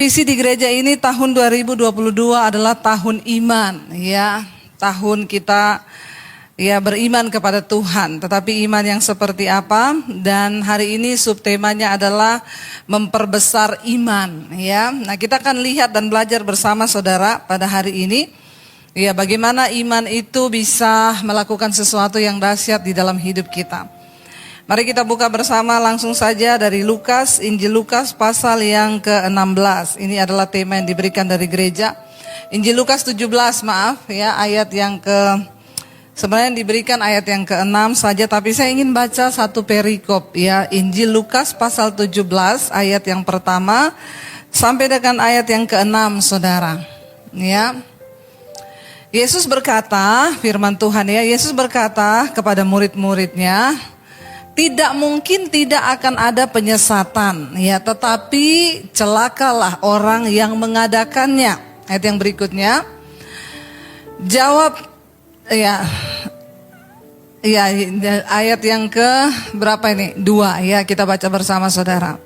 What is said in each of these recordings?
Visi di gereja ini tahun 2022 adalah tahun iman, ya. Tahun kita ya beriman kepada Tuhan, tetapi iman yang seperti apa? Dan hari ini subtemanya adalah memperbesar iman, ya. Nah, kita akan lihat dan belajar bersama saudara pada hari ini, ya, bagaimana iman itu bisa melakukan sesuatu yang dahsyat di dalam hidup kita. Mari kita buka bersama langsung saja dari Lukas, Injil Lukas pasal yang ke-16. Ini adalah tema yang diberikan dari gereja. Injil Lukas 17, maaf ya, ayat yang sebenarnya diberikan ayat yang ke-6 saja, tapi saya ingin baca satu perikop ya. Injil Lukas pasal 17 ayat yang pertama sampai dengan ayat yang ke-6, saudara. Ya. Yesus berkata, firman Tuhan ya, Yesus berkata kepada murid-muridnya, tidak mungkin tidak akan ada penyesatan, ya, tetapi celakalah orang yang mengadakannya. Ayat yang berikutnya, jawab, ya, ayat yang ke berapa ini? 2, ya, kita baca bersama saudara.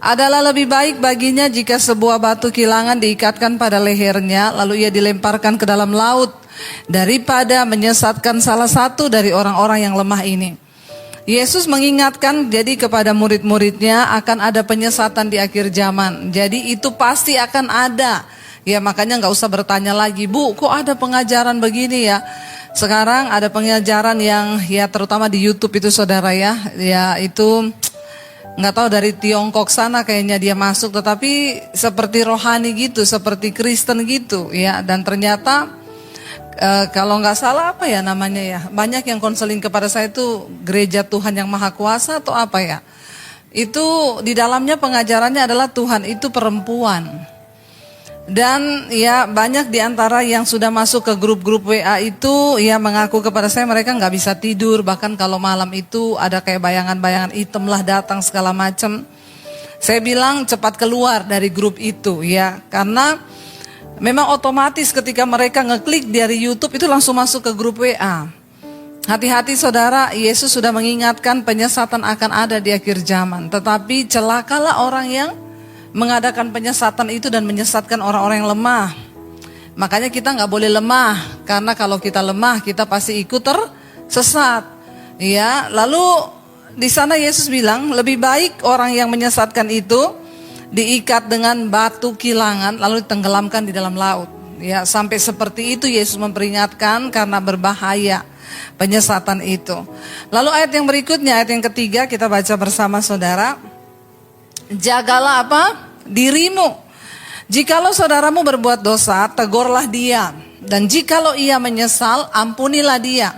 Adalah lebih baik baginya jika sebuah batu kilangan diikatkan pada lehernya, lalu ia dilemparkan ke dalam laut, daripada menyesatkan salah satu dari orang-orang yang lemah ini. Yesus mengingatkan jadi kepada murid-muridnya akan ada penyesatan di akhir zaman. Jadi itu pasti akan ada. Ya, makanya gak usah bertanya lagi, Bu, kok ada pengajaran begini ya? Sekarang ada pengajaran yang ya terutama di YouTube itu saudara ya. Ya itu gak tahu dari Tiongkok sana kayaknya dia masuk, tetapi seperti rohani gitu, seperti Kristen gitu ya. Dan ternyata kalau nggak salah apa ya namanya ya, banyak yang konseling kepada saya itu gereja Tuhan yang Maha Kuasa atau apa ya. Itu di dalamnya pengajarannya adalah Tuhan itu perempuan. Dan ya banyak di antara yang sudah masuk ke grup-grup WA itu ya mengaku kepada saya mereka nggak bisa tidur. Bahkan kalau malam itu ada kayak bayangan-bayangan hitam lah datang segala macam. Saya bilang cepat keluar dari grup itu ya, karena memang otomatis ketika mereka ngeklik dari YouTube itu langsung masuk ke grup WA. Hati-hati saudara, Yesus sudah mengingatkan penyesatan akan ada di akhir zaman. Tetapi celakalah orang yang mengadakan penyesatan itu dan menyesatkan orang-orang yang lemah. Makanya kita gak boleh lemah, karena kalau kita lemah kita pasti ikut tersesat. Ya, lalu di sana Yesus bilang lebih baik orang yang menyesatkan itu diikat dengan batu kilangan lalu ditenggelamkan di dalam laut. Ya, sampai seperti itu Yesus memperingatkan karena berbahaya penyesatan itu. Lalu ayat yang berikutnya, ayat yang ketiga kita baca bersama saudara. Jagalah apa? Dirimu. Jikalau saudaramu berbuat dosa, tegurlah dia. Dan jikalau ia menyesal, ampunilah dia.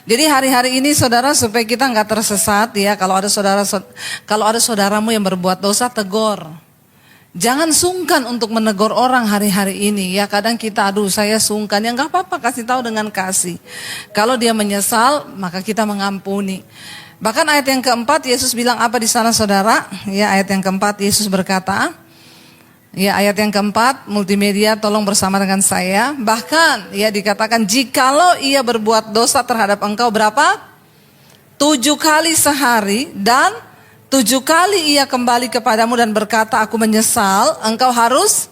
Jadi hari-hari ini saudara, supaya kita nggak tersesat ya, kalau ada saudaramu yang berbuat dosa, tegur. Jangan sungkan untuk menegur orang hari-hari ini ya. Kadang kita saya sungkan, ya nggak apa-apa, kasih tahu dengan kasih. Kalau dia menyesal maka kita mengampuni. Bahkan ayat yang keempat Yesus bilang apa di sana saudara? Ya, ayat yang keempat Yesus berkata, ya, ayat yang keempat, multimedia tolong bersama dengan saya. Bahkan ya dikatakan jikalau ia berbuat dosa terhadap engkau berapa? 7 kali sehari dan 7 kali ia kembali kepadamu dan berkata aku menyesal, engkau harus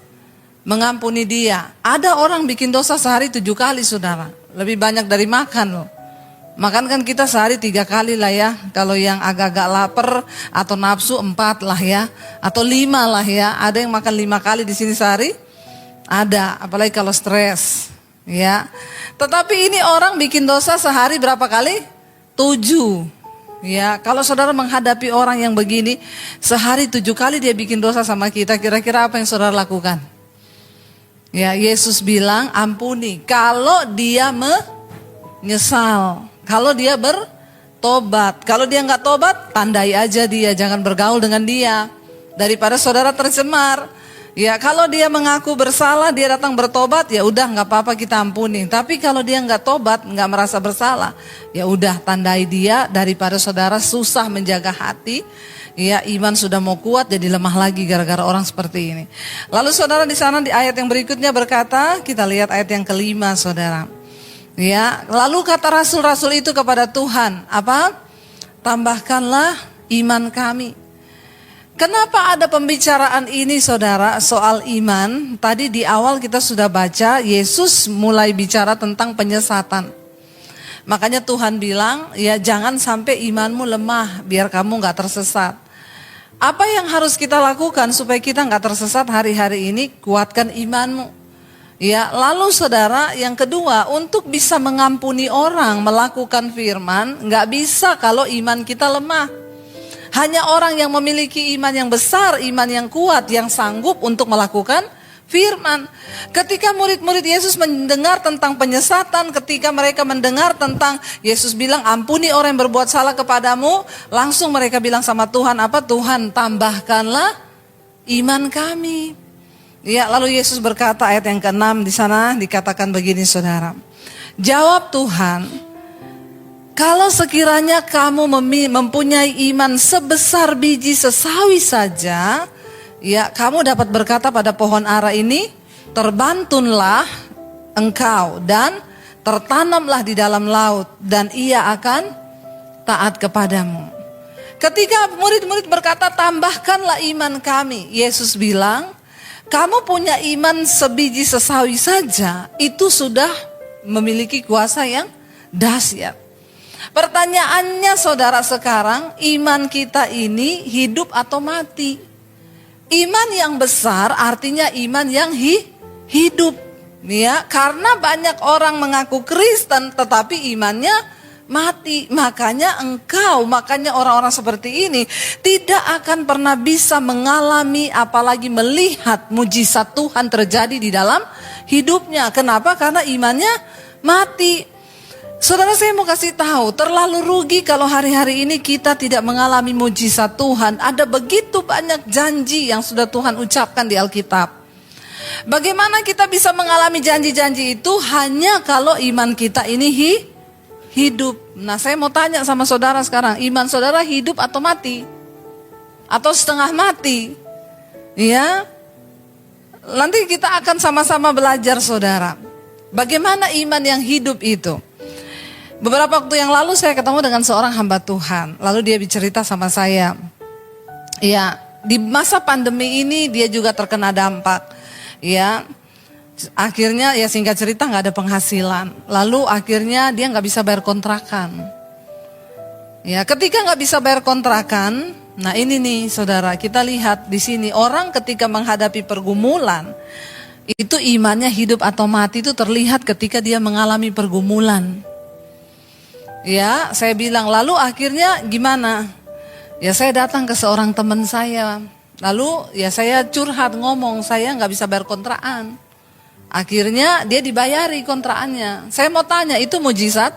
mengampuni dia. Ada orang bikin dosa sehari 7 kali saudara. Lebih banyak dari makan loh. Makan kan kita sehari 3 kali lah ya. Kalau yang agak-agak lapar atau nafsu 4 lah ya. Atau 5 lah ya. Ada yang makan 5 kali di sini sehari? Ada, apalagi kalau stres ya. Tetapi ini orang bikin dosa sehari berapa kali? 7 ya. Kalau saudara menghadapi orang yang begini, sehari 7 kali dia bikin dosa sama kita, kira-kira apa yang saudara lakukan? Ya, Yesus bilang ampuni kalau dia menyesal. Kalau dia bertobat, kalau dia nggak tobat, tandai aja dia, jangan bergaul dengan dia. Daripada saudara tercemar. Ya, kalau dia mengaku bersalah, dia datang bertobat, ya udah nggak apa-apa kita ampuni. Tapi kalau dia nggak tobat, nggak merasa bersalah, ya udah tandai dia. Daripada saudara susah menjaga hati, ya iman sudah mau kuat jadi lemah lagi gara-gara orang seperti ini. Lalu saudara di sana di ayat yang berikutnya berkata, kita lihat ayat yang kelima saudara. Ya, lalu kata rasul-rasul itu kepada Tuhan, apa? Tambahkanlah iman kami. Kenapa ada pembicaraan ini saudara soal iman? Tadi di awal kita sudah baca Yesus mulai bicara tentang penyesatan. Makanya Tuhan bilang ya jangan sampai imanmu lemah biar kamu gak tersesat. Apa yang harus kita lakukan supaya kita gak tersesat hari-hari ini? Kuatkan imanmu. Ya, lalu saudara yang kedua untuk bisa mengampuni orang melakukan firman gak bisa kalau iman kita lemah. Hanya orang yang memiliki iman yang besar, iman yang kuat, yang sanggup untuk melakukan firman. Ketika murid-murid Yesus mendengar tentang penyesatan, ketika mereka mendengar tentang Yesus bilang ampuni orang yang berbuat salah kepadamu, langsung mereka bilang sama Tuhan, apa? Tuhan tambahkanlah iman kami. Ya, lalu Yesus berkata ayat yang ke-6 di sana dikatakan begini saudara. Jawab Tuhan, kalau sekiranya kamu mempunyai iman sebesar biji sesawi saja, ya kamu dapat berkata pada pohon ara ini, terbantunlah engkau dan tertanamlah di dalam laut dan ia akan taat kepadamu. Ketika murid-murid berkata tambahkanlah iman kami, Yesus bilang, kamu punya iman sebiji sesawi saja, itu sudah memiliki kuasa yang dahsyat. Pertanyaannya saudara sekarang, iman kita ini hidup atau mati? Iman yang besar artinya iman yang hidup. Ya, karena banyak orang mengaku Kristen tetapi imannya mati. Makanya orang-orang seperti ini tidak akan pernah bisa mengalami apalagi melihat mujizat Tuhan terjadi di dalam hidupnya. Kenapa? Karena imannya mati. Saudara, saya mau kasih tahu, terlalu rugi kalau hari-hari ini kita tidak mengalami mujizat Tuhan. Ada begitu banyak janji yang sudah Tuhan ucapkan di Alkitab. Bagaimana kita bisa mengalami janji-janji itu? Hanya kalau iman kita ini hidup. Nah, saya mau tanya sama saudara sekarang, iman saudara hidup atau mati? Atau setengah mati? Ya, nanti kita akan sama-sama belajar saudara. Bagaimana iman yang hidup itu? Beberapa waktu yang lalu saya ketemu dengan seorang hamba Tuhan. Lalu dia bercerita sama saya. Ya, di masa pandemi ini dia juga terkena dampak. Ya, akhirnya ya singkat cerita gak ada penghasilan. Lalu akhirnya dia gak bisa bayar kontrakan. Ya, ketika gak bisa bayar kontrakan, nah ini nih saudara, kita lihat di sini orang ketika menghadapi pergumulan, itu imannya hidup atau mati itu terlihat ketika dia mengalami pergumulan. Ya, saya bilang, lalu akhirnya gimana? Ya, saya datang ke seorang teman saya. Lalu ya saya curhat ngomong, saya gak bisa bayar kontrakan. Akhirnya dia dibayari kontrakannya. Saya mau tanya, itu mujizat?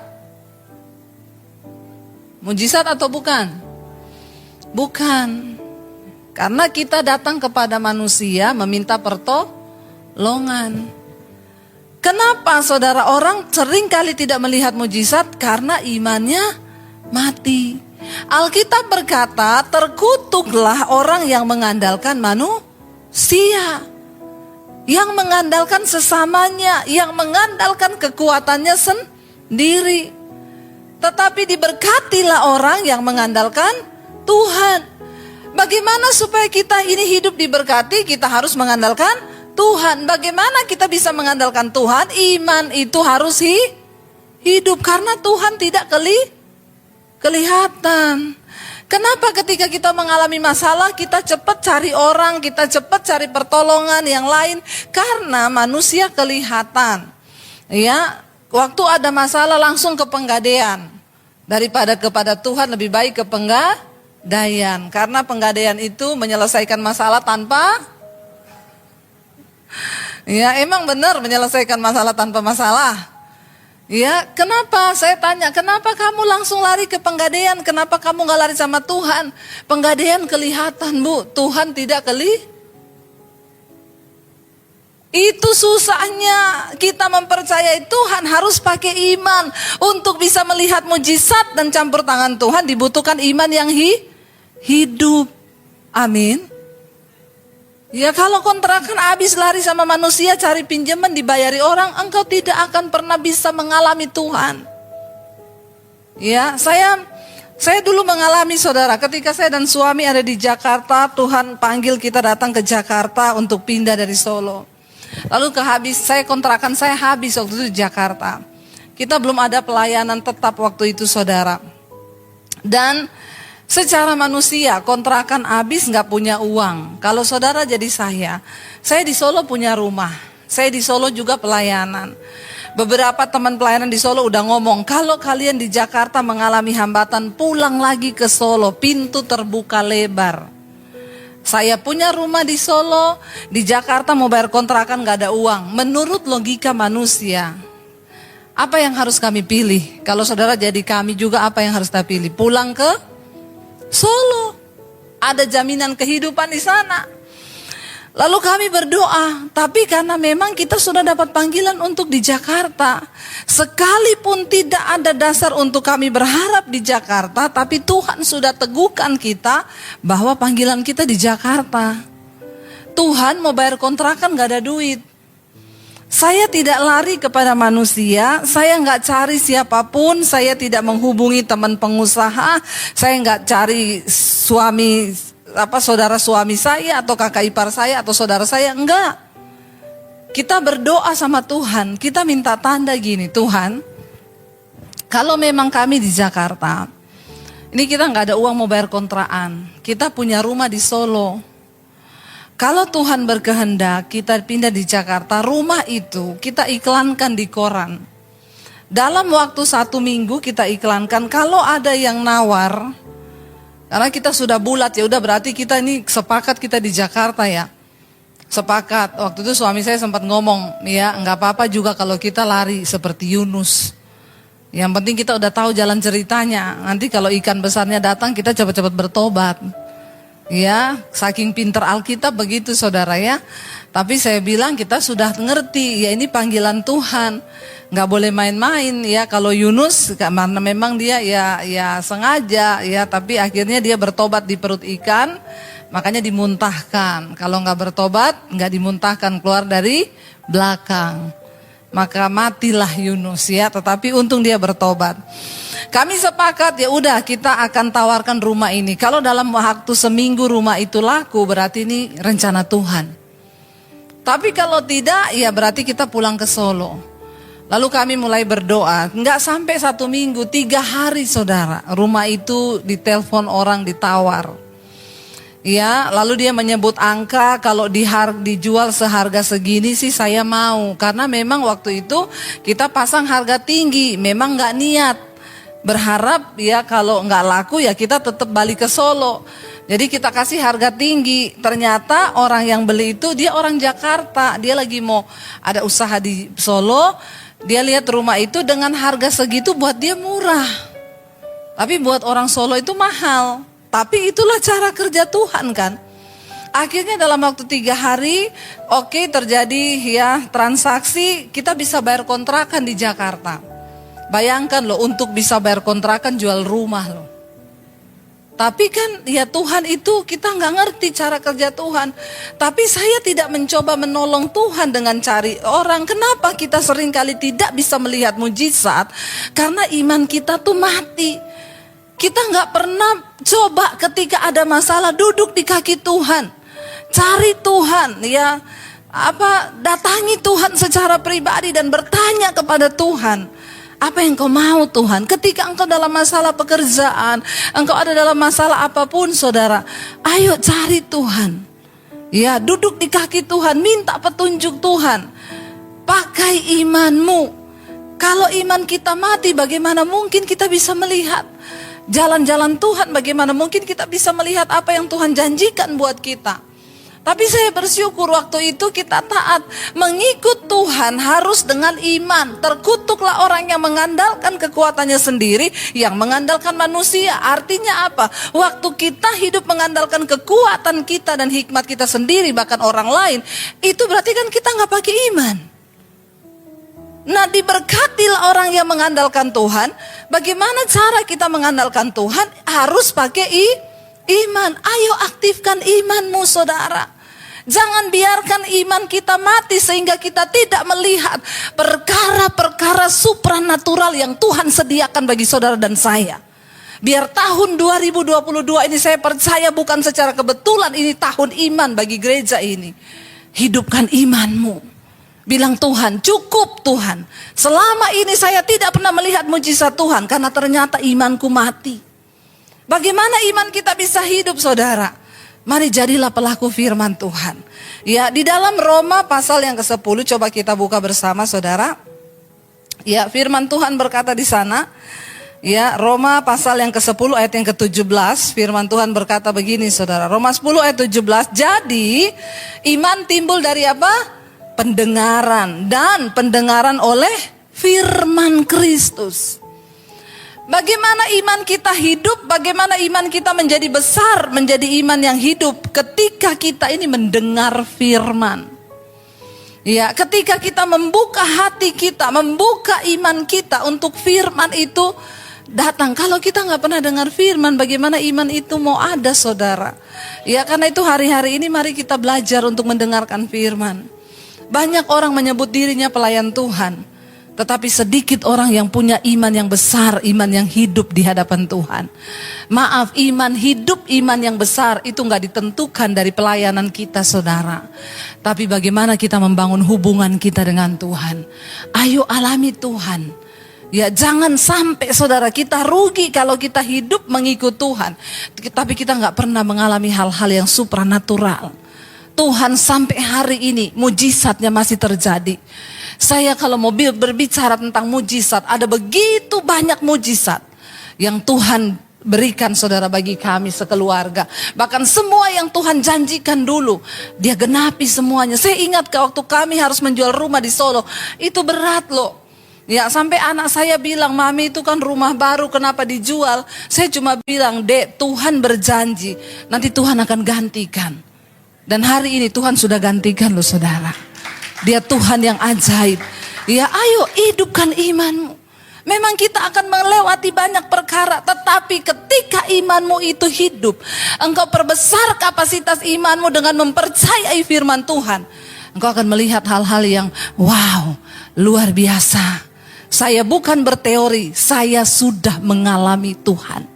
Mujizat atau bukan? Bukan. Karena kita datang kepada manusia meminta pertolongan. Kenapa saudara orang sering kali tidak melihat mujizat? Karena imannya mati. Alkitab berkata, terkutuklah orang yang mengandalkan manusia, yang mengandalkan sesamanya, yang mengandalkan kekuatannya sendiri. Tetapi diberkatilah orang yang mengandalkan Tuhan. Bagaimana supaya kita ini hidup diberkati? Kita harus mengandalkan Tuhan. Bagaimana kita bisa mengandalkan Tuhan? Iman itu harus hidup karena Tuhan tidak kelihatan. Kenapa ketika kita mengalami masalah kita cepat cari orang, kita cepat cari pertolongan yang lain? Karena manusia kelihatan. Ya, waktu ada masalah langsung ke penggadaian. Daripada kepada Tuhan lebih baik ke penggadaian. Karena penggadaian itu menyelesaikan masalah tanpa, ya emang benar menyelesaikan masalah tanpa masalah. Ya, kenapa? Saya tanya, kenapa kamu langsung lari ke penggadaian? Kenapa kamu gak lari sama Tuhan? Penggadaian kelihatan, Bu, Tuhan tidak Itu susahnya kita mempercayai Tuhan, harus pakai iman. Untuk bisa melihat mujizat dan campur tangan Tuhan dibutuhkan iman yang hidup. Amin. Ya, kalau kontrakan habis lari sama manusia cari pinjaman dibayari orang, engkau tidak akan pernah bisa mengalami Tuhan. Ya, saya Saya dulu mengalami saudara, ketika saya dan suami ada di Jakarta, Tuhan panggil kita datang ke Jakarta untuk pindah dari Solo. Lalu kontrakan saya habis waktu itu di Jakarta. Kita belum ada pelayanan tetap waktu itu saudara. Dan secara manusia kontrakan habis gak punya uang. Kalau saudara jadi saya di Solo punya rumah. Saya di Solo juga pelayanan. Beberapa teman pelayanan di Solo udah ngomong, kalau kalian di Jakarta mengalami hambatan, pulang lagi ke Solo, pintu terbuka lebar. Saya punya rumah di Solo, di Jakarta mau bayar kontrakan gak ada uang. Menurut logika manusia, apa yang harus kami pilih? Kalau saudara jadi kami juga, apa yang harus kita pilih? Pulang ke Solo, ada jaminan kehidupan di sana. Lalu kami berdoa, tapi karena memang kita sudah dapat panggilan untuk di Jakarta. Sekalipun tidak ada dasar untuk kami berharap di Jakarta, tapi Tuhan sudah teguhkan kita bahwa panggilan kita di Jakarta. Tuhan mau bayar kontrakan gak ada duit. Saya tidak lari kepada manusia, saya nggak cari siapapun, saya tidak menghubungi teman pengusaha, saya nggak cari saudara suami saya atau kakak ipar saya atau saudara saya, enggak. Kita berdoa sama Tuhan, kita minta tanda gini, Tuhan, kalau memang kami di Jakarta, ini kita nggak ada uang mau bayar kontrakan, kita punya rumah di Solo. Kalau Tuhan berkehendak kita pindah di Jakarta, rumah itu kita iklankan di koran. Dalam waktu 1 minggu kita iklankan, kalau ada yang nawar, karena kita sudah bulat ya udah berarti kita ini sepakat kita di Jakarta ya. Sepakat, waktu itu suami saya sempat ngomong, ya nggak apa-apa juga kalau kita lari seperti Yunus. Yang penting kita udah tahu jalan ceritanya, nanti kalau ikan besarnya datang kita cepat-cepat bertobat. Ya, saking pinter Alkitab begitu saudara ya. Tapi saya bilang kita sudah ngerti, ya ini panggilan Tuhan. Gak boleh main-main ya. Kalau Yunus, karena memang dia ya sengaja ya. Tapi akhirnya dia bertobat di perut ikan, makanya dimuntahkan. Kalau gak bertobat, gak dimuntahkan, keluar dari belakang. Maka matilah Yunus ya, tetapi untung dia bertobat. Kami sepakat ya udah kita akan tawarkan rumah ini. Kalau dalam waktu seminggu rumah itu laku, berarti ini rencana Tuhan. Tapi kalau tidak ya berarti kita pulang ke Solo. Lalu kami mulai berdoa, nggak sampai 1 minggu, 3 hari saudara, rumah itu ditelepon orang ditawar. Ya, lalu dia menyebut angka, kalau dijual seharga segini sih saya mau. Karena memang waktu itu kita pasang harga tinggi, memang nggak niat. Berharap ya kalau nggak laku ya kita tetap balik ke Solo. Jadi kita kasih harga tinggi. Ternyata orang yang beli itu dia orang Jakarta. Dia lagi mau ada usaha di Solo. Dia lihat rumah itu dengan harga segitu buat dia murah. Tapi buat orang Solo itu mahal. Tapi itulah cara kerja Tuhan kan. Akhirnya dalam waktu 3 hari terjadi ya transaksi, kita bisa bayar kontrakan di Jakarta. Bayangkan loh, untuk bisa bayar kontrakan jual rumah loh. Tapi kan ya Tuhan itu kita nggak ngerti cara kerja Tuhan. Tapi saya tidak mencoba menolong Tuhan dengan cari orang. Kenapa kita seringkali tidak bisa melihat mujizat? Karena iman kita tuh mati. Kita nggak pernah coba ketika ada masalah duduk di kaki Tuhan. Cari Tuhan ya. Datangi Tuhan secara pribadi dan bertanya kepada Tuhan. Apa yang kau mau Tuhan? Ketika engkau dalam masalah pekerjaan, engkau ada dalam masalah apapun saudara, ayo cari Tuhan. Ya, duduk di kaki Tuhan, minta petunjuk Tuhan. Pakai imanmu. Kalau iman kita mati, bagaimana mungkin kita bisa melihat jalan-jalan Tuhan? Bagaimana mungkin kita bisa melihat apa yang Tuhan janjikan buat kita? Tapi saya bersyukur waktu itu kita taat. Mengikut Tuhan harus dengan iman. Terkutuklah orang yang mengandalkan kekuatannya sendiri, yang mengandalkan manusia. Artinya apa? Waktu kita hidup mengandalkan kekuatan kita dan hikmat kita sendiri, bahkan orang lain, itu berarti kan kita gak pakai iman. Nah, diberkatilah orang yang mengandalkan Tuhan. Bagaimana cara kita mengandalkan Tuhan? Harus pakai iman. Ayo aktifkan imanmu saudara. Jangan biarkan iman kita mati sehingga kita tidak melihat perkara-perkara supranatural yang Tuhan sediakan bagi saudara dan saya. Biar tahun 2022 ini saya percaya bukan secara kebetulan ini tahun iman bagi gereja ini. Hidupkan imanmu. Bilang Tuhan, cukup Tuhan. Selama ini saya tidak pernah melihat mujizat Tuhan karena ternyata imanku mati. Bagaimana iman kita bisa hidup saudara? Mari jadilah pelaku firman Tuhan. Ya, di dalam Roma pasal yang ke-10 coba kita buka bersama saudara. Ya, firman Tuhan berkata di sana, ya, Roma pasal yang ke-10 ayat yang ke-17, firman Tuhan berkata begini saudara. Roma 10 ayat 17, jadi iman timbul dari apa? Pendengaran, dan pendengaran oleh firman Kristus. Bagaimana iman kita hidup, bagaimana iman kita menjadi besar, menjadi iman yang hidup ketika kita ini mendengar firman. Ya, ketika kita membuka hati kita, membuka iman kita untuk firman itu datang. Kalau kita nggak pernah dengar firman, bagaimana iman itu mau ada saudara? Ya, karena itu hari-hari ini mari kita belajar untuk mendengarkan firman. Banyak orang menyebut dirinya pelayan Tuhan, tetapi sedikit orang yang punya iman yang besar, iman yang hidup di hadapan Tuhan. Maaf, iman hidup, iman yang besar itu nggak ditentukan dari pelayanan kita saudara. Tapi bagaimana kita membangun hubungan kita dengan Tuhan. Ayo alami Tuhan. Ya, jangan sampai saudara kita rugi kalau kita hidup mengikut Tuhan, tapi kita nggak pernah mengalami hal-hal yang supranatural. Tuhan sampai hari ini mujizatnya masih terjadi. Saya kalau mau berbicara tentang mujizat, ada begitu banyak mujizat yang Tuhan berikan saudara bagi kami sekeluarga. Bahkan semua yang Tuhan janjikan dulu, Dia genapi semuanya. Saya ingat waktu kami harus menjual rumah di Solo, itu berat loh. Ya, sampai anak saya bilang, mami itu kan rumah baru kenapa dijual? Saya cuma bilang, dek, Tuhan berjanji nanti Tuhan akan gantikan. Dan hari ini Tuhan sudah gantikan loh saudara. Dia Tuhan yang ajaib. Ya, ayo hidupkan imanmu. Memang kita akan melewati banyak perkara, tetapi ketika imanmu itu hidup, engkau perbesar kapasitas imanmu dengan mempercayai firman Tuhan, engkau akan melihat hal-hal yang wow, luar biasa. Saya bukan berteori, saya sudah mengalami Tuhan.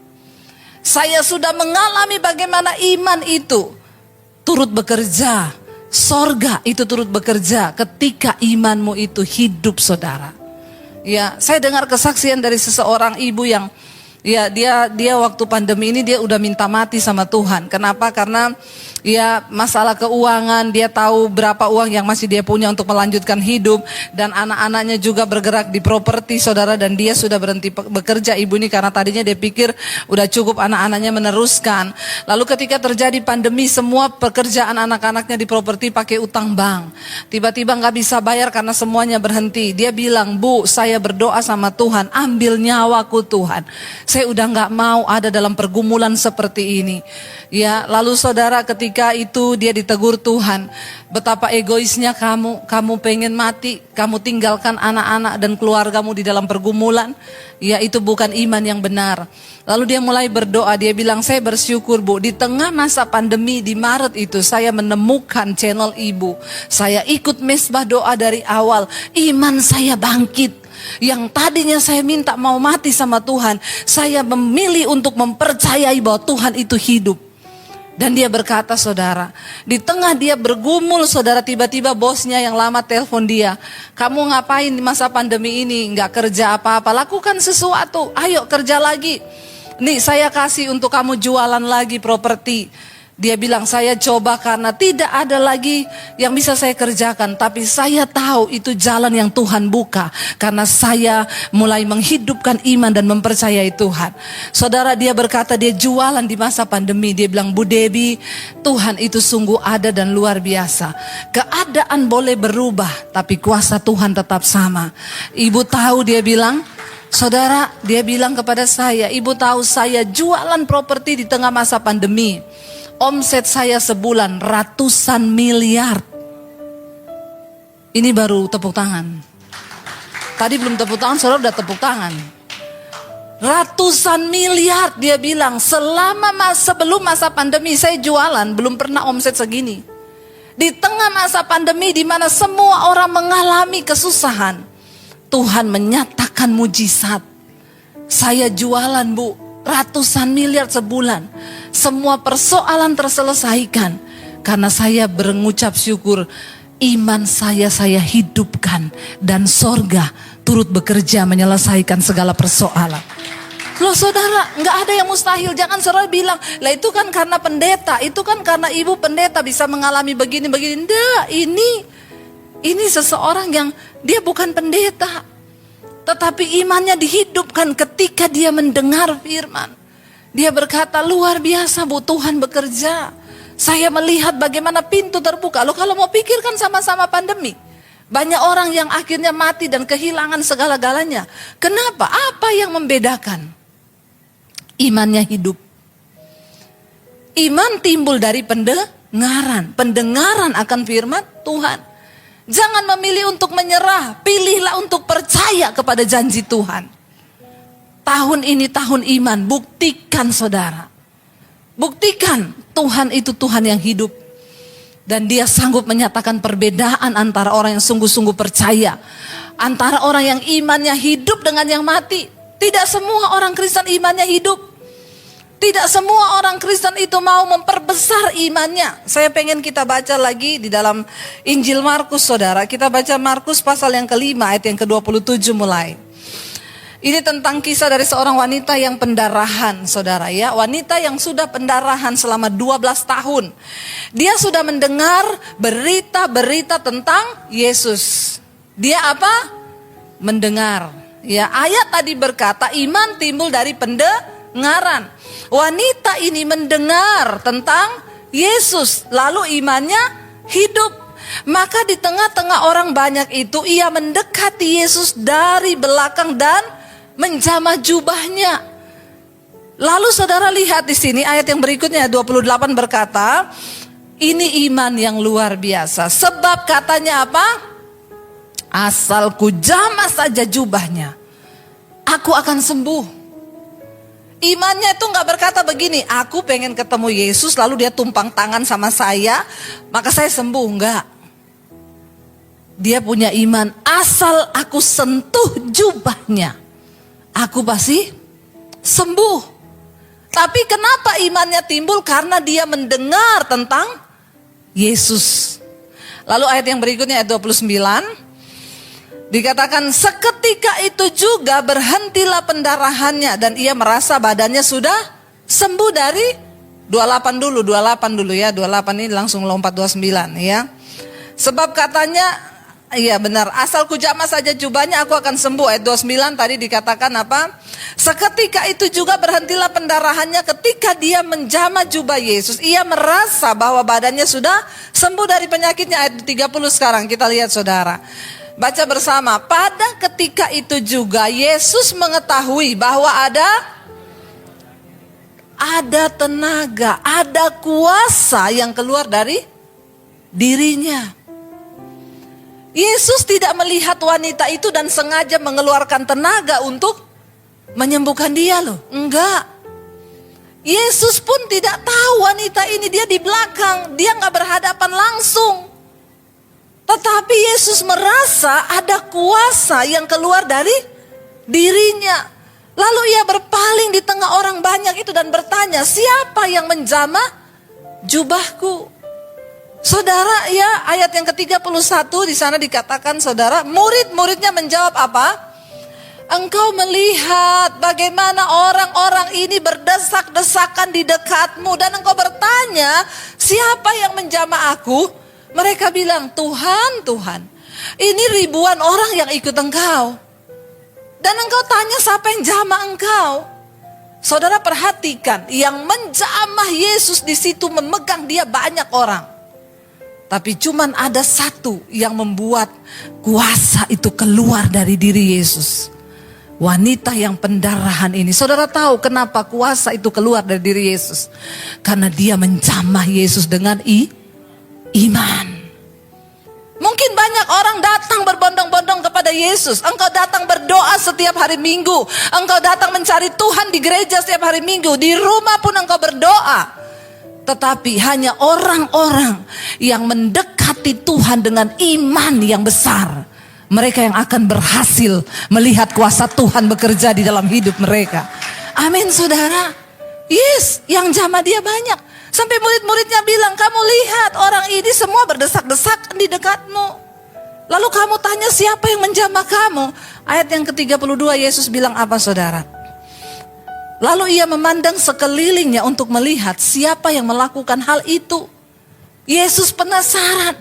Saya sudah mengalami bagaimana iman itu turut bekerja, sorga itu turut bekerja ketika imanmu itu hidup saudara. Ya, saya dengar kesaksian dari seseorang ibu yang ya dia waktu pandemi ini dia udah minta mati sama Tuhan. Kenapa? Karena ya masalah keuangan, dia tahu berapa uang yang masih dia punya untuk melanjutkan hidup, dan anak-anaknya juga bergerak di properti saudara, dan dia sudah berhenti bekerja ibu ini karena tadinya dia pikir udah cukup anak-anaknya meneruskan. Lalu ketika terjadi pandemi, semua pekerjaan anak-anaknya di properti pakai utang bank. Tiba-tiba nggak bisa bayar karena semuanya berhenti. Dia bilang, Bu, saya berdoa sama Tuhan, ambil nyawaku Tuhan. Saya udah nggak mau ada dalam pergumulan seperti ini. Ya, lalu saudara ketika itu dia ditegur Tuhan, betapa egoisnya kamu pengen mati, kamu tinggalkan anak-anak dan keluargamu di dalam pergumulan. Ya, itu bukan iman yang benar. Lalu dia mulai berdoa, dia bilang, saya bersyukur Bu, di tengah masa pandemi di Maret itu saya menemukan channel ibu. Saya ikut mesbah doa dari awal, iman saya bangkit. Yang tadinya saya minta mau mati sama Tuhan, saya memilih untuk mempercayai bahwa Tuhan itu hidup. Dan dia berkata saudara, di tengah dia bergumul saudara, tiba-tiba bosnya yang lama telepon dia, kamu ngapain di masa pandemi ini, nggak kerja apa-apa, lakukan sesuatu, ayo kerja lagi. Nih saya kasih untuk kamu jualan lagi properti. Dia bilang, saya coba karena tidak ada lagi yang bisa saya kerjakan. Tapi saya tahu itu jalan yang Tuhan buka. Karena saya mulai menghidupkan iman dan mempercayai Tuhan. Saudara, dia berkata dia jualan di masa pandemi. Dia bilang, Bu Debbie, Tuhan itu sungguh ada dan luar biasa. Keadaan boleh berubah, tapi kuasa Tuhan tetap sama. Ibu tahu, dia bilang, saudara, dia bilang kepada saya, ibu tahu saya jualan properti di tengah masa pandemi. Omset saya sebulan ratusan miliar. Ini baru tepuk tangan. Tadi belum tepuk tangan, saudara udah tepuk tangan. Ratusan miliar dia bilang, sebelum masa pandemi saya jualan belum pernah omset segini. Di tengah masa pandemi di mana semua orang mengalami kesusahan, Tuhan menyatakan mujizat. Saya jualan Bu, ratusan miliar sebulan. Semua persoalan terselesaikan karena saya berucap syukur. Iman saya hidupkan dan sorga turut bekerja menyelesaikan segala persoalan. Loh saudara, nggak ada yang mustahil. Jangan saudara bilang, lah itu kan karena pendeta, itu kan karena ibu pendeta bisa mengalami begini-begini. Nggak, ini seseorang yang dia bukan pendeta, tetapi imannya dihidupkan ketika dia mendengar firman. Dia berkata, luar biasa Bu, Tuhan bekerja. Saya melihat bagaimana pintu terbuka. Loh kalau mau pikirkan sama-sama pandemi, banyak orang yang akhirnya mati dan kehilangan segala-galanya. Kenapa? Apa yang membedakan? Imannya hidup. Iman timbul dari pendengaran akan firman Tuhan. Jangan memilih untuk menyerah, pilihlah untuk percaya kepada janji Tuhan. Tahun ini tahun iman, buktikan saudara. Buktikan Tuhan itu Tuhan yang hidup. Dan dia sanggup menyatakan perbedaan antara orang yang sungguh-sungguh percaya, antara orang yang imannya hidup dengan yang mati. Tidak semua orang Kristen imannya hidup. Tidak semua orang Kristen itu mau memperbesar imannya. Saya pengen kita baca lagi di dalam Injil Markus saudara. Kita baca Markus pasal yang kelima ayat yang ke-27 mulai. Ini tentang kisah dari seorang wanita yang pendarahan saudara ya. Wanita yang sudah pendarahan selama 12 tahun. Dia sudah mendengar berita-berita tentang Yesus. Dia apa? Mendengar. Ya, ayat tadi berkata iman timbul dari pendengaran. Wanita ini mendengar tentang Yesus, lalu imannya hidup. Maka di tengah-tengah orang banyak itu ia mendekati Yesus dari belakang dan menjamah jubahnya. Lalu saudara lihat di sini ayat yang berikutnya 28 berkata, ini iman yang luar biasa. Sebab katanya apa? Asal ku jamah saja jubahnya, aku akan sembuh. Imannya itu gak berkata begini, aku pengen ketemu Yesus lalu dia tumpang tangan sama saya, maka saya sembuh. Enggak. Dia punya iman, asal aku sentuh jubahnya, aku pasti sembuh. Tapi kenapa imannya timbul? Karena dia mendengar tentang Yesus. Lalu ayat yang berikutnya ayat 29. Dikatakan seketika itu juga berhentilah pendarahannya dan ia merasa badannya sudah sembuh dari 28 dulu ya. 28 ini langsung lompat 29 ya. Sebab katanya iya benar, asal ku jamah saja jubahnya aku akan sembuh. Ayat 29 tadi dikatakan apa? Seketika itu juga berhentilah pendarahannya ketika dia menjamah jubah Yesus. Ia merasa bahwa badannya sudah sembuh dari penyakitnya. Ayat 30 sekarang kita lihat saudara. Baca bersama. Pada ketika itu juga Yesus mengetahui bahwa ada tenaga, ada kuasa yang keluar dari dirinya. Yesus tidak melihat wanita itu dan sengaja mengeluarkan tenaga untuk menyembuhkan dia loh. Enggak. Yesus pun tidak tahu wanita ini, dia di belakang, dia gak berhadapan langsung. Tetapi Yesus merasa ada kuasa yang keluar dari dirinya. Lalu ia berpaling di tengah orang banyak itu dan bertanya, siapa yang menjamah jubahku? Saudara ya, ayat yang ke-31 di sana dikatakan saudara, murid-muridnya menjawab apa? Engkau melihat bagaimana orang-orang ini berdesak-desakan di dekatmu dan engkau bertanya, siapa yang menjamah aku? Mereka bilang, Tuhan, Tuhan, ini ribuan orang yang ikut engkau. Dan engkau tanya siapa yang jamah engkau? Saudara perhatikan, yang menjamah Yesus di situ memegang dia banyak orang. Tapi cuman ada satu yang membuat kuasa itu keluar dari diri Yesus. Wanita yang pendarahan ini. Saudara tahu kenapa kuasa itu keluar dari diri Yesus? Karena dia menjamah Yesus dengan iman. Mungkin banyak orang datang berbondong-bondong kepada Yesus. Engkau datang berdoa setiap hari Minggu. Engkau datang mencari Tuhan di gereja setiap hari Minggu. Di rumah pun engkau berdoa. Tetapi hanya orang-orang yang mendekati Tuhan dengan iman yang besar. Mereka yang akan berhasil melihat kuasa Tuhan bekerja di dalam hidup mereka. Amin saudara. Yes, yang jamah dia banyak. Sampai murid-muridnya bilang, kamu lihat orang ini semua berdesak-desakan di dekatmu. Lalu kamu tanya siapa yang menjamah kamu? Ayat yang ke-32 Yesus bilang apa saudara? Lalu ia memandang sekelilingnya untuk melihat siapa yang melakukan hal itu. Yesus penasaran.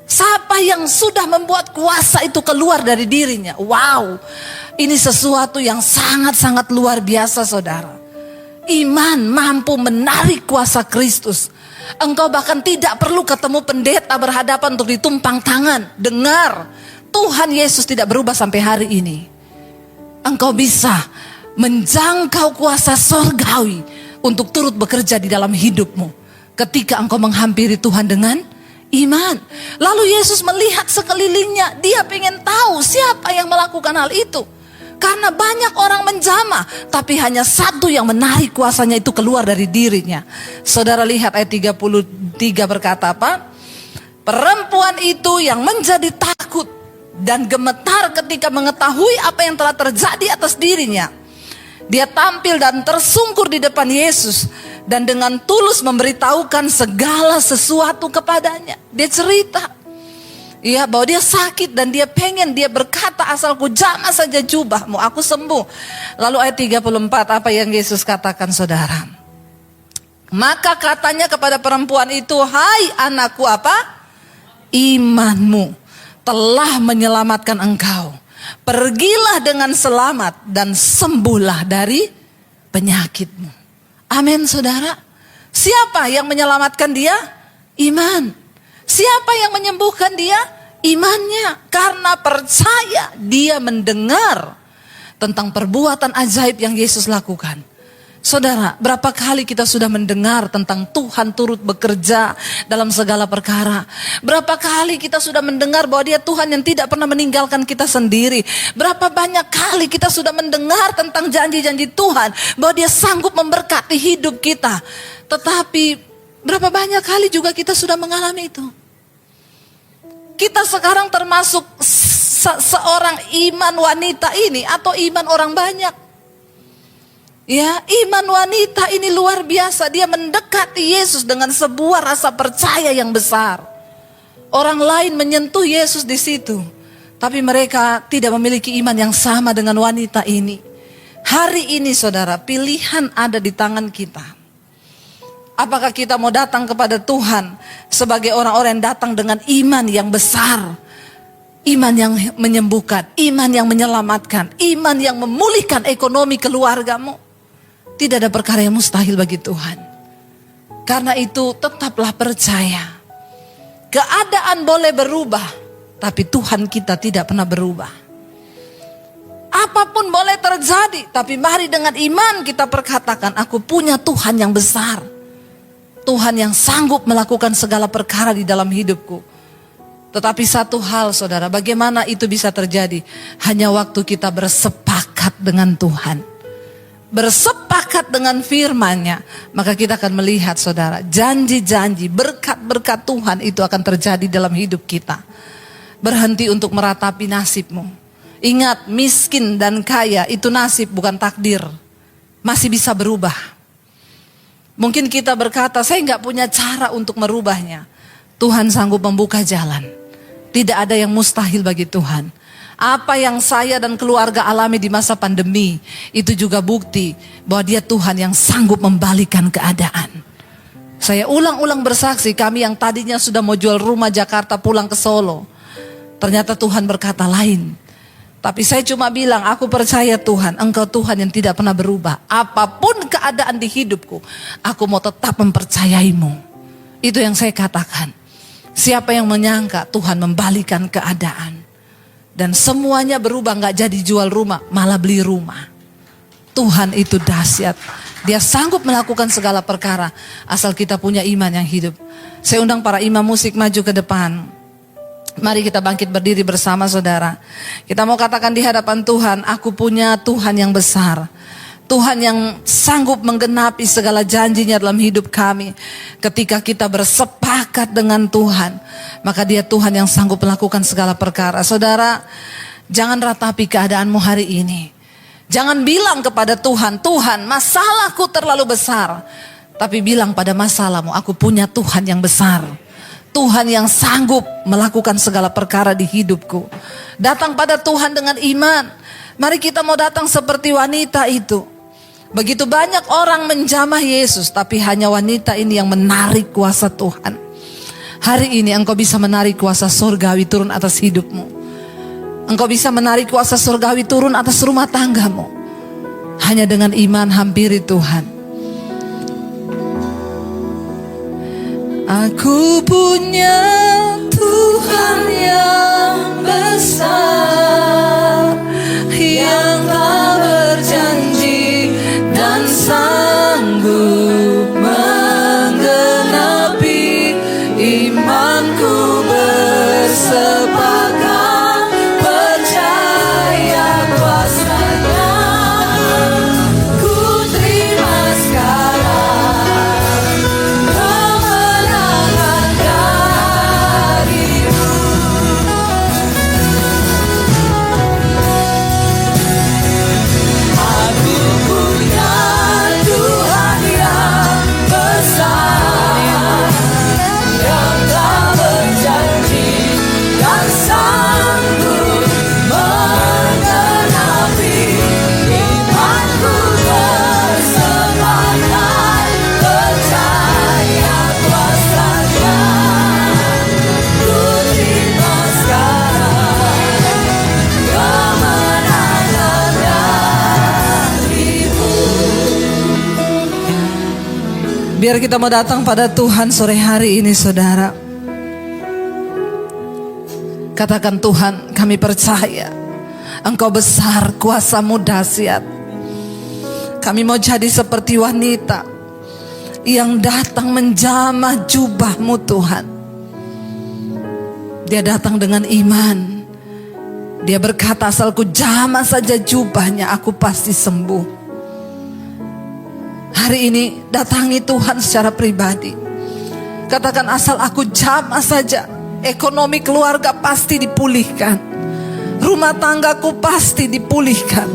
Siapa yang sudah membuat kuasa itu keluar dari dirinya? Wow, ini sesuatu yang sangat-sangat luar biasa saudara. Iman mampu menarik kuasa Kristus. Engkau bahkan tidak perlu ketemu pendeta berhadapan untuk ditumpang tangan. Dengar, Tuhan Yesus tidak berubah sampai hari ini. Engkau bisa menjangkau kuasa sorgawi untuk turut bekerja di dalam hidupmu ketika engkau menghampiri Tuhan dengan iman. Lalu Yesus melihat sekelilingnya, dia pengen tahu siapa yang melakukan hal itu. Karena banyak orang menjamah, tapi hanya satu yang menarik kuasanya itu keluar dari dirinya. Saudara lihat ayat 33 berkata apa? Perempuan itu yang menjadi takut dan gemetar ketika mengetahui apa yang telah terjadi atas dirinya. Dia tampil dan tersungkur di depan Yesus dan dengan tulus memberitahukan segala sesuatu kepadanya. Dia cerita. Ya, bahwa dia sakit dan dia berkata, asalku jamah saja jubahmu, aku sembuh. Lalu ayat 34 apa yang Yesus katakan saudara? Maka katanya kepada perempuan itu, hai anakku apa? Imanmu telah menyelamatkan engkau. Pergilah dengan selamat dan sembuhlah dari penyakitmu. Amin saudara. Siapa yang menyelamatkan dia? Iman. Siapa yang menyembuhkan dia? Imannya. Karena percaya dia mendengar tentang perbuatan ajaib yang Yesus lakukan. Saudara, berapa kali kita sudah mendengar tentang Tuhan turut bekerja dalam segala perkara. Berapa kali kita sudah mendengar bahwa dia Tuhan yang tidak pernah meninggalkan kita sendiri. Berapa banyak kali kita sudah mendengar tentang janji-janji Tuhan bahwa dia sanggup memberkati hidup kita. Tetapi berapa banyak kali juga kita sudah mengalami itu. Kita sekarang termasuk seorang iman wanita ini atau iman orang banyak. Ya, iman wanita ini luar biasa. Dia mendekati Yesus dengan sebuah rasa percaya yang besar. Orang lain menyentuh Yesus di situ, tapi mereka tidak memiliki iman yang sama dengan wanita ini. Hari ini saudara, pilihan ada di tangan kita. Apakah kita mau datang kepada Tuhan sebagai orang-orang yang datang dengan iman yang besar, iman yang menyembuhkan, iman yang menyelamatkan, iman yang memulihkan ekonomi keluargamu? Tidak ada perkara yang mustahil bagi Tuhan. Karena itu tetaplah percaya. Keadaan boleh berubah, tapi Tuhan kita tidak pernah berubah. Apapun boleh terjadi, tapi mari dengan iman kita perkatakan, aku punya Tuhan yang besar. Tuhan yang sanggup melakukan segala perkara di dalam hidupku. Tetapi satu hal saudara, bagaimana itu bisa terjadi? Hanya waktu kita bersepakat dengan Tuhan. Bersepakat dengan firman-Nya, maka kita akan melihat saudara, janji-janji, berkat-berkat Tuhan itu akan terjadi dalam hidup kita. Berhenti untuk meratapi nasibmu. Ingat, miskin dan kaya itu nasib bukan takdir. Masih bisa berubah. Mungkin kita berkata, saya nggak punya cara untuk merubahnya. Tuhan sanggup membuka jalan. Tidak ada yang mustahil bagi Tuhan. Apa yang saya dan keluarga alami di masa pandemi, itu juga bukti bahwa dia Tuhan yang sanggup membalikan keadaan. Saya ulang-ulang bersaksi, kami yang tadinya sudah mau jual rumah Jakarta pulang ke Solo. Ternyata Tuhan berkata lain. Tapi saya cuma bilang, aku percaya Tuhan, Engkau Tuhan yang tidak pernah berubah. Apapun keadaan di hidupku, aku mau tetap mempercayaimu. Itu yang saya katakan. Siapa yang menyangka Tuhan membalikan keadaan. Dan semuanya berubah, gak jadi jual rumah, malah beli rumah. Tuhan itu dahsyat. Dia sanggup melakukan segala perkara, asal kita punya iman yang hidup. Saya undang para imam musik maju ke depan. Mari kita bangkit berdiri bersama saudara. Kita mau katakan di hadapan Tuhan, aku punya Tuhan yang besar. Tuhan yang sanggup menggenapi segala janjinya dalam hidup kami. Ketika kita bersepakat dengan Tuhan, maka dia Tuhan yang sanggup melakukan segala perkara. Saudara, jangan ratapi keadaanmu hari ini. Jangan bilang kepada Tuhan, Tuhan masalahku terlalu besar. Tapi bilang pada masalahmu, aku punya Tuhan yang besar. Tuhan yang sanggup melakukan segala perkara di hidupku. Datang pada Tuhan dengan iman. Mari kita mau datang seperti wanita itu. Begitu banyak orang menjamah Yesus, tapi hanya wanita ini yang menarik kuasa Tuhan. Hari ini engkau bisa menarik kuasa surgawi turun atas hidupmu. Engkau bisa menarik kuasa surgawi turun atas rumah tanggamu. Hanya dengan iman hampiri Tuhan. Aku punya Tuhan yang besar, yang tak berjanji dan sanggup menggenapi imanku bersepakat percaya kuasa-Nya. Ku terima sekarang kemenangan darimu. Aku punya Tuhan yang besar, yang tak berjanji dan sanggup menggenapi imanku bersepakat percaya kuasa-Nya. Ku terima sekarang kemenangan darimu. Biar kita mau datang pada Tuhan sore hari ini, saudara. Katakan, Tuhan, kami percaya Engkau besar, kuasa-Mu dahsyat. Kami mau jadi seperti wanita yang datang menjamah jubah-Mu, Tuhan. Dia datang dengan iman. Dia berkata, asalku jamah saja jubahnya, aku pasti sembuh. Hari ini datangi Tuhan secara pribadi. Katakan, asal aku jamah saja, ekonomi keluarga pasti dipulihkan. Rumah tanggaku pasti dipulihkan.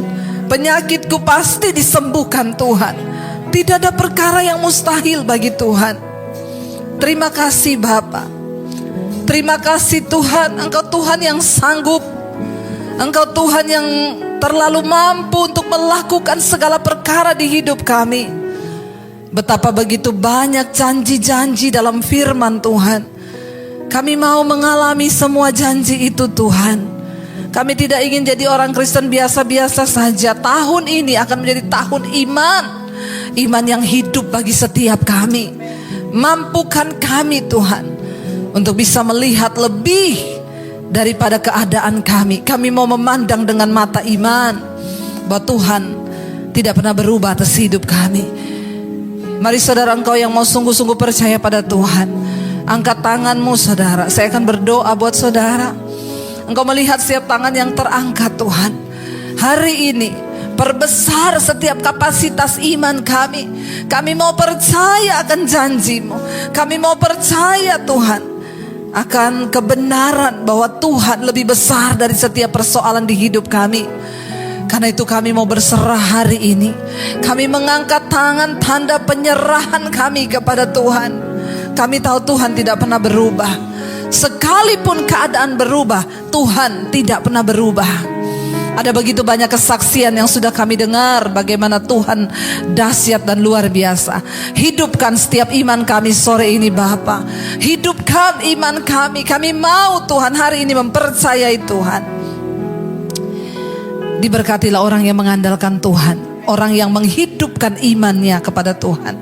Penyakitku pasti disembuhkan Tuhan. Tidak ada perkara yang mustahil bagi Tuhan. Terima kasih Bapa. Terima kasih Tuhan, Engkau Tuhan yang sanggup. Engkau Tuhan yang terlalu mampu untuk melakukan segala perkara di hidup kami. Betapa begitu banyak janji-janji dalam firman Tuhan. Kami mau mengalami semua janji itu Tuhan. Kami tidak ingin jadi orang Kristen biasa-biasa saja. Tahun ini akan menjadi tahun iman. Iman yang hidup bagi setiap kami. Mampukan kami Tuhan untuk bisa melihat lebih daripada keadaan kami. Kami mau memandang dengan mata iman bahwa Tuhan tidak pernah berubah atas hidup kami. Mari saudara, engkau yang mau sungguh-sungguh percaya pada Tuhan, angkat tanganmu saudara. Saya akan berdoa buat saudara. Engkau melihat setiap tangan yang terangkat Tuhan. Hari ini perbesar setiap kapasitas iman kami. Kami mau percaya akan janji-Mu. Kami mau percaya Tuhan akan kebenaran bahwa Tuhan lebih besar dari setiap persoalan di hidup kami. Karena itu kami mau berserah hari ini. Kami mengangkat tangan tanda penyerahan kami kepada Tuhan. Kami tahu Tuhan tidak pernah berubah. Sekalipun keadaan berubah, Tuhan tidak pernah berubah. Ada begitu banyak kesaksian yang sudah kami dengar bagaimana Tuhan dahsyat dan luar biasa. Hidupkan setiap iman kami sore ini Bapa. Hidupkan iman kami. Kami mau Tuhan hari ini mempercayai Tuhan. Diberkatilah orang yang mengandalkan Tuhan, orang yang menghidupkan imannya kepada Tuhan.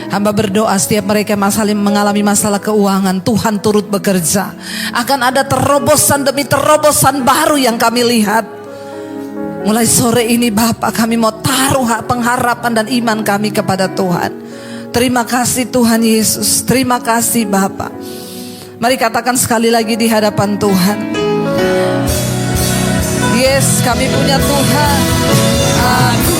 Hamba berdoa setiap mereka mengalami masalah keuangan, Tuhan turut bekerja. Akan ada terobosan demi terobosan baru yang kami lihat. Mulai sore ini Bapak, kami mau taruh pengharapan dan iman kami kepada Tuhan. Terima kasih Tuhan Yesus, terima kasih Bapak. Mari katakan sekali lagi di hadapan Tuhan. Yes, kami punya Tuhan. Aku